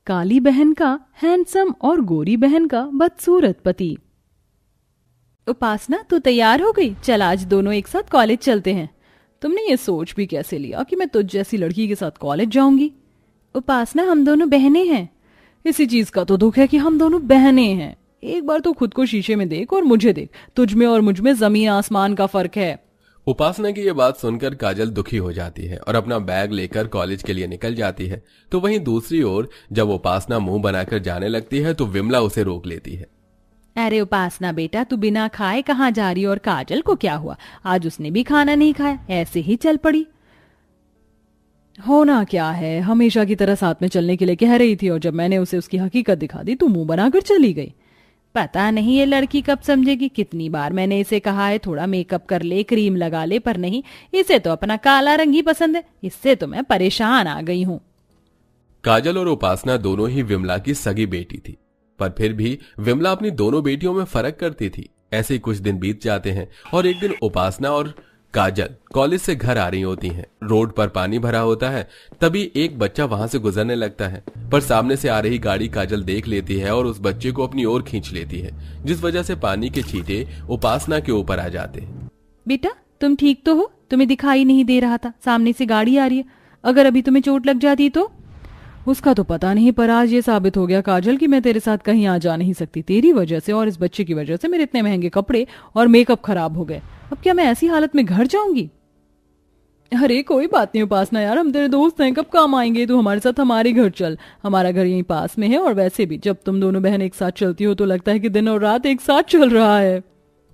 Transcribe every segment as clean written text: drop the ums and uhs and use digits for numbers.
काली बहन का हैंडसम और गोरी बहन का बदसूरत पति। उपासना, तू तैयार हो गई? चल आज दोनों एक साथ कॉलेज चलते हैं। तुमने ये सोच भी कैसे लिया कि मैं तुझ जैसी लड़की के साथ कॉलेज जाऊंगी? उपासना, हम दोनों बहनें हैं। इसी चीज का तो दुख है कि हम दोनों बहनें हैं। एक बार तो खुद को शीशे में देख और मुझे देख, तुझ में और मुझ में जमीन आसमान का फर्क है। उपासना की ये बात सुनकर काजल दुखी हो जाती है और अपना बैग लेकर कॉलेज के लिए निकल जाती है। तो वहीं दूसरी ओर जब उपासना मुंह बनाकर जाने लगती है तो विमला उसे रोक लेती है। अरे उपासना बेटा, तू बिना खाए कहाँ जा रही? और काजल को क्या हुआ? आज उसने भी खाना नहीं खाया, ऐसे ही चल पड़ी। होना क्या है, हमेशा की तरह साथ में चलने के लिए कह रही थी और जब मैंने उसे उसकी हकीकत दिखा दी तो मुंह बनाकर चली गई। पता नहीं ये लड़की कब समझेगी। कितनी बार मैंने इसे कहा है थोड़ा मेकअप कर ले, क्रीम लगा ले, पर नहीं, इसे तो अपना काला रंग ही पसंद है। इससे तो मैं परेशान आ गई हूँ। काजल और उपासना दोनों ही विमला की सगी बेटी थी, पर फिर भी विमला अपनी दोनों बेटियों में फर्क करती थी। ऐसे ही कुछ दिन बीत जाते हैं और एक दिन उपासना और काजल कॉलेज से घर आ रही होती हैं। रोड पर पानी भरा होता है, तभी एक बच्चा वहां से गुजरने लगता है, पर सामने से आ रही गाड़ी काजल देख लेती है और उस बच्चे को अपनी ओर खींच लेती है, जिस वजह से पानी के छींटे उपासना के ऊपर आ जाते हैं। बेटा, तुम ठीक तो हो? तुम्हें दिखाई नहीं दे रहा था सामने से गाड़ी आ रही है। अगर अभी तुम्हें चोट लग जाती तो? उसका तो पता नहीं, पर आज ये साबित हो गया काजल कि मैं तेरे साथ कहीं आ जा नहीं सकती। तेरी वजह से और इस बच्चे की वजह से मेरे इतने महंगे कपड़े और मेकअप खराब हो गए। अब क्या मैं ऐसी हालत में घर जाऊंगी? अरे कोई बात नहीं उपासना यार, हम तेरे दोस्त हैं, कब काम आएंगे? तू हमारे साथ हमारे घर चल, हमारा घर यहीं पास में है। और वैसे भी जब तुम दोनों बहन एक साथ चलती हो तो लगता है कि दिन और रात एक साथ चल रहा है।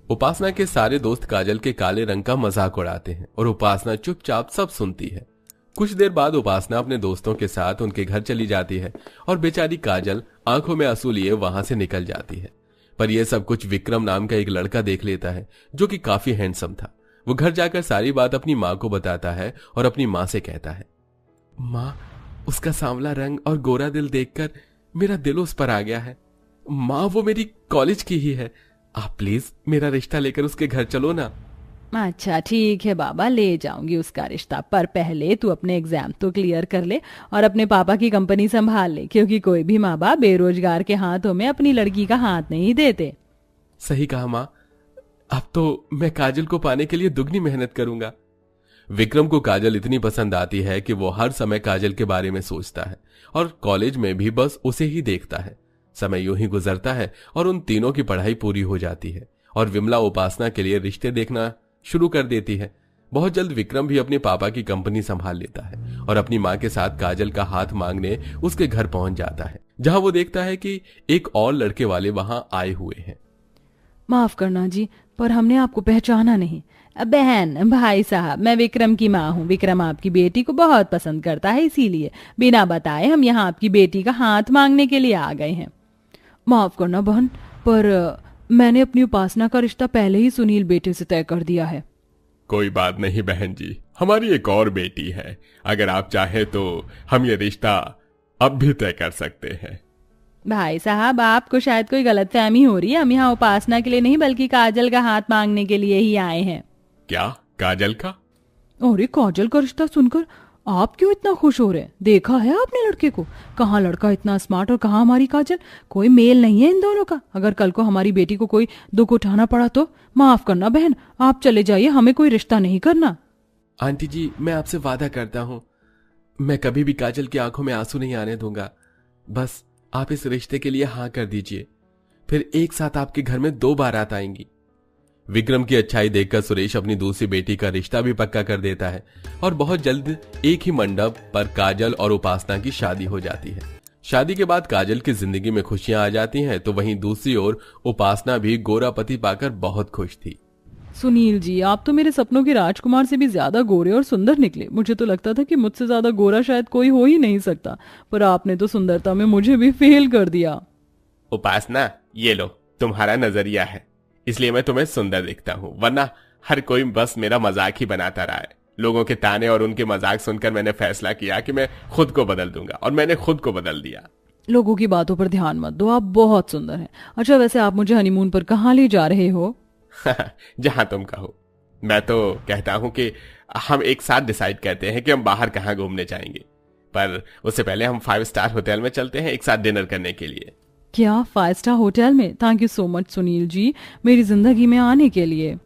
उपासना के सारे दोस्त काजल के काले रंग का मजाक उड़ाते हैं और उपासना चुपचाप सब सुनती है। कुछ देर बाद उपासना अपने दोस्तों के साथ उनके घर चली जाती है और बेचारी काजल आंखों में आंसू लिए वहां से निकल जाती है। पर यह सब कुछ विक्रम नाम का एक लड़का देख लेता है जो कि काफी हैंडसम था। वो घर जाकर सारी बात अपनी माँ को बताता है और अपनी माँ से कहता है, माँ, उसका सांवला रंग और गोरा दिल देखकर मेरा दिल उस पर आ गया है। माँ, वो मेरी कॉलेज की ही है, आप प्लीज मेरा रिश्ता लेकर उसके घर चलो ना। अच्छा ठीक है बाबा, ले जाऊंगी उसका रिश्ता, पर पहले तू अपने एग्जाम तो क्लियर कर ले और अपने पापा की कंपनी संभाल ले, क्योंकि कोई भी माँ बाप बेरोजगार के हाथों में अपनी लड़की का हाथ नहीं देते। सही कहा माँ, अब तो मैं काजल को पाने के लिए दुगनी मेहनत करूंगा। विक्रम को काजल इतनी पसंद आती है कि वो हर समय काजल के बारे में सोचता है और कॉलेज में भी बस उसे ही देखता है। समय यूं ही गुजरता है और उन तीनों की पढ़ाई पूरी हो जाती है और विमला उपासना के लिए रिश्ते देखना शुरू कर देती है। बहुत जल्द विक्रम भी अपने पापा की कंपनी संभाल लेता है और अपनी माँ के साथ काजल का हाथ मांगने उसके घर पहुंच जाता है, जहां वो देखता है कि एक और लड़के वाले वहां आए हुए हैं। माफ करना जी, पर हमने आपको पहचाना नहीं। बहन, भाई साहब, मैं विक्रम की माँ हूँ। विक्रम आपकी बेटी को बहुत पसंद करता है, इसीलिए बिना बताए हम यहाँ आपकी बेटी का हाथ मांगने के लिए आ गए हैं। माफ करना बहन, पर मैंने अपनी उपासना का रिश्ता पहले ही सुनील बेटे से तय कर दिया है। कोई बात नहीं बहन जी, हमारी एक और बेटी है, अगर आप चाहे तो हम ये रिश्ता अब भी तय कर सकते हैं। भाई साहब, आपको शायद कोई गलतफहमी हो रही है। हम यहाँ उपासना के लिए नहीं बल्कि काजल का हाथ मांगने के लिए ही आए हैं। क्या काजल का? अरे काजल का रिश्ता सुनकर आप क्यों इतना खुश हो रहे हैं? देखा है आपने लड़के को? कहाँ लड़का इतना स्मार्ट और कहाँ हमारी काजल? कोई मेल नहीं है इन दोनों का। अगर कल को हमारी बेटी को कोई दुख उठाना पड़ा तो माफ करना बहन, आप चले जाइए, हमें कोई रिश्ता नहीं करना। आंटी जी, मैं आपसे वादा करता हूँ, मैं कभी भी काजल की आंखों में आंसू नहीं आने दूंगा। बस आप इस रिश्ते के लिए हाँ कर दीजिए, फिर एक साथ आपके घर में 2 बारात आएंगी। विक्रम की अच्छाई देखकर सुरेश अपनी दूसरी बेटी का रिश्ता भी पक्का कर देता है और बहुत जल्द एक ही मंडप पर काजल और उपासना की शादी हो जाती है। शादी के बाद काजल की जिंदगी में खुशियां आ जाती हैं, तो वहीं दूसरी ओर उपासना भी गोरा पति पाकर बहुत खुश थी। सुनील जी, आप तो मेरे सपनों के राजकुमार से भी ज्यादा गोरे और सुंदर निकले। मुझे तो लगता था कि मुझसे ज्यादा गोरा शायद कोई हो ही नहीं सकता, पर आपने तो सुंदरता में मुझे भी फेल कर दिया। उपासना, ये लो तुम्हारा नजरिया है, इसलिए मैं तुम्हें सुंदर दिखता हूँ, वरना हर कोई बस मेरा मजाक ही बनाता रहा है। लोगों के ताने और उनके मजाक सुनकर मैंने फैसला किया कि मैं खुद को बदल दूंगा, और मैंने खुद को बदल दिया। लोगों की बातों पर ध्यान मत दो, आप बहुत सुंदर हैं। अच्छा, वैसे आप मुझे हनीमून पर कहाँ ले जा रहे हो? जहां तुम कहो। मैं तो कहता हूं कि हम एक साथ डिसाइड करते हैं कि हम बाहर कहाँ घूमने जाएंगे। पर उससे पहले हम 5 स्टार होटल में चलते हैं एक साथ डिनर करने के लिए। क्या 5 स्टार होटल में? Thank you so much Sunil ji, मेरी जिंदगी में आने के लिए।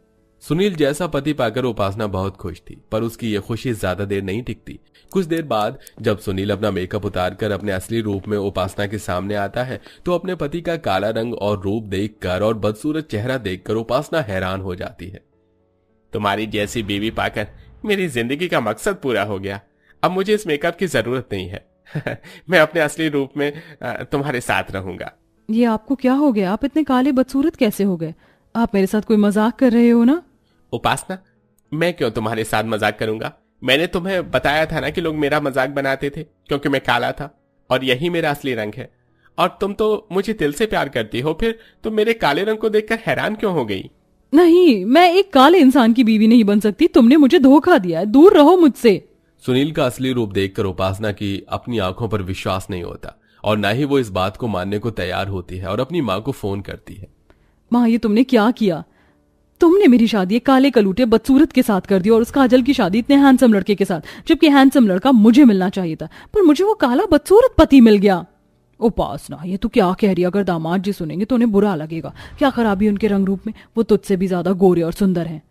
सुनील जैसा पति पाकर उपासना बहुत खुश थी, पर उसकी ये खुशी ज्यादा देर नहीं टिकती। कुछ देर बाद जब सुनील अपना मेकअप उतारकर अपने असली रूप में उपासना के सामने आता है तो अपने पति का काला रंग और रूप देखकर और बदसूरत चेहरा देखकर उपासना हैरान हो जाती है। तुम्हारी जैसी बीवी पाकर मेरी जिंदगी का मकसद पूरा हो गया। अब मुझे इस मेकअप की जरूरत नहीं है। मैं अपने असली रूप में तुम्हारे साथ रहूंगा। ये आपको क्या हो गया? आप इतने काले बदसूरत कैसे हो गए? आप मेरे साथ कोई मजाक कर रहे हो ना? उपासना, मैं क्यों तुम्हारे साथ मजाक करूंगा? मैंने तुम्हें बताया था ना कि लोग मेरा मजाक बनाते थे क्योंकि मैं काला था और यही मेरा असली रंग है। और तुम तो मुझे दिल से प्यार करती हो, फिर तुम मेरे काले रंग को देखकर हैरान क्यों हो गई? नहीं, मैं एक काले इंसान की बीवी नहीं बन सकती। तुमने मुझे धोखा दिया है, दूर रहो मुझसे। सुनील का असली रूप देखकर उपासना की अपनी आंखों पर विश्वास नहीं होता और ना ही वो इस बात को मानने को तैयार होती है और अपनी माँ को फोन करती है। माँ, ये तुमने क्या किया? तुमने मेरी शादी एक काले कलूटे बदसूरत के साथ कर दी और उस काजल की शादी इतने हैंडसम लड़के के साथ, जबकि हैंडसम लड़का मुझे मिलना चाहिए था, पर मुझे वो काला बदसूरत पति मिल गया। उपासना, ये तू क्या कह रही है? अगर दामाद जी सुनेंगे तो उन्हें बुरा लगेगा। क्या खराबी उनके रंग रूप में? वो तुझसे भी ज्यादा गोरे और सुंदर हैं।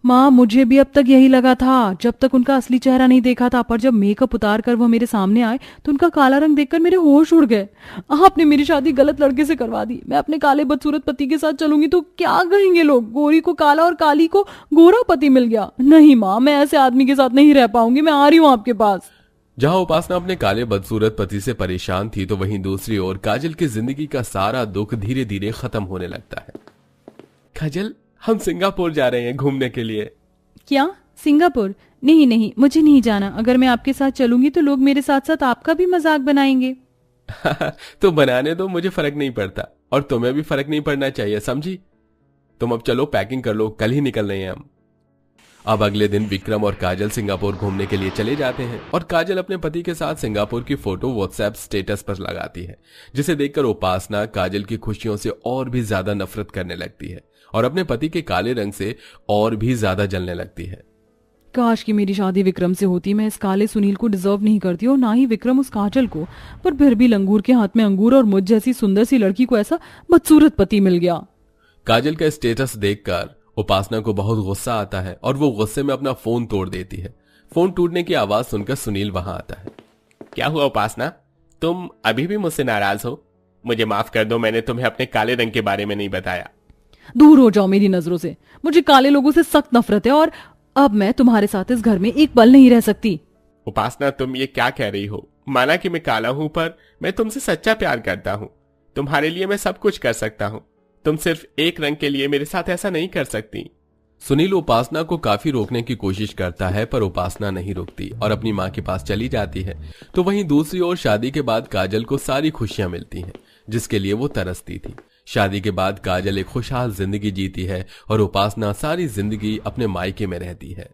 माँ, मुझे भी अब तक यही लगा था जब तक उनका असली चेहरा नहीं देखा था, पर जब मेकअप उतार कर वो मेरे सामने आए तो उनका काला रंग देखकर मेरे होश उड़ गए। आपने मेरी शादी गलत लड़के से करवा दी। मैं अपने काले बदसूरत पति के साथ चलूंगी तो क्या कहेंगे लोग? गोरी को काला और काली को गोरा पति मिल गया। नहीं माँ, मैं ऐसे आदमी के साथ नहीं रह पाऊंगी। मैं आ रही हूँ आपके पास। जहां उपासना अपने काले बदसूरत पति से परेशान थी तो वहीं दूसरी ओर काजल की जिंदगी का सारा दुख धीरे धीरे खत्म होने लगता है। काजल, हम सिंगापुर जा रहे हैं घूमने के लिए। क्या? सिंगापुर? नहीं नहीं, मुझे नहीं जाना। अगर मैं आपके साथ चलूंगी तो लोग मेरे साथ साथ आपका भी मजाक बनाएंगे। तो बनाने दो, मुझे फर्क नहीं पड़ता और तुम्हें भी फर्क नहीं पड़ना चाहिए, समझी? तुम अब चलो, पैकिंग कर लो, कल ही निकल रहे हैं हम। अब अगले दिन विक्रम और काजल सिंगापुर घूमने के लिए चले जाते हैं और काजल अपने पति के साथ सिंगापुर की फोटो व्हाट्सएप स्टेटस पर लगाती है, जिसे देखकर उपासना काजल की खुशियों से और भी ज्यादा नफरत करने लगती है और अपने पति के काले रंग से और भी ज्यादा जलने लगती है। काश कि मेरी शादी विक्रम से होती। मैं इस काले सुनील को डिजर्व नहीं करती और ना ही विक्रम उस काजल को, पर फिर भी लंगूर के हाथ में अंगूर और मुझ जैसी सुंदर सी लड़की को ऐसा बदसूरत पति मिल गया। काजल का स्टेटस देखकर उपासना को बहुत गुस्सा आता है और वो गुस्से में अपना फोन तोड़ देती है। फोन टूटने की आवाज सुनकर सुनील वहां आता है। क्या हुआ उपासना, तुम अभी भी मुझसे नाराज हो? मुझे माफ कर दो, मैंने तुम्हें अपने काले रंग के बारे में नहीं बताया। दूर हो जाओ मेरी नजरों से। मुझे काले लोगों से सख्त नफरत है और अब मैं तुम्हारे साथ इस घर में एक पल नहीं रह सकती। उपासना, तुम ये क्या कह रही हो? माना कि मैं काला हूं, पर मैं तुमसे सच्चा प्यार करता हूं। तुम्हारे लिए मैं सब कुछ कर सकता हूं। तुम सिर्फ एक रंग के लिए मेरे साथ ऐसा नहीं कर सकती। सुनील उपासना को काफी रोकने की कोशिश करता है, पर उपासना नहीं रुकती और अपनी माँ के पास चली जाती है। तो वहीं दूसरी ओर शादी के बाद काजल को सारी खुशियां मिलती हैं, जिसके लिए वो तरसती थी। शादी के बाद काजल एक खुशहाल जिंदगी जीती है और उपासना सारी जिंदगी अपने मायके में रहती है।